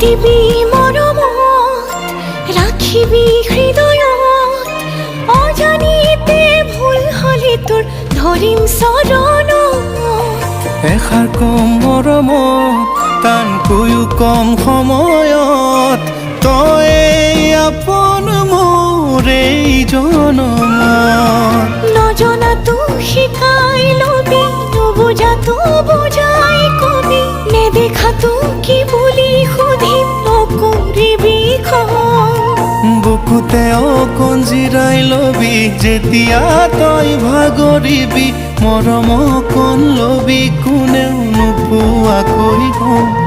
দিবি মৰমত, ৰাখিবি হৃদয়ত, অজানিতে ভুল হলে তোৰ ধৰিম চৰণত। এষাৰ কম মৰমত, টানকৈও কম সময়ত, তই আপোন মোৰ এই জনমত। নজনাতো শিকাই লবি, নুবুজাতো বুজাই কবি, নেদেখাতো কি বুলি সুধিম, নকৰিবি খং। বুকুতে অকণ জিৰাই লবি, যেতিয়া তই ভাগৰিবি, মৰম অকণ লবি, কোনেও নোপোৱাকৈ কওঁ।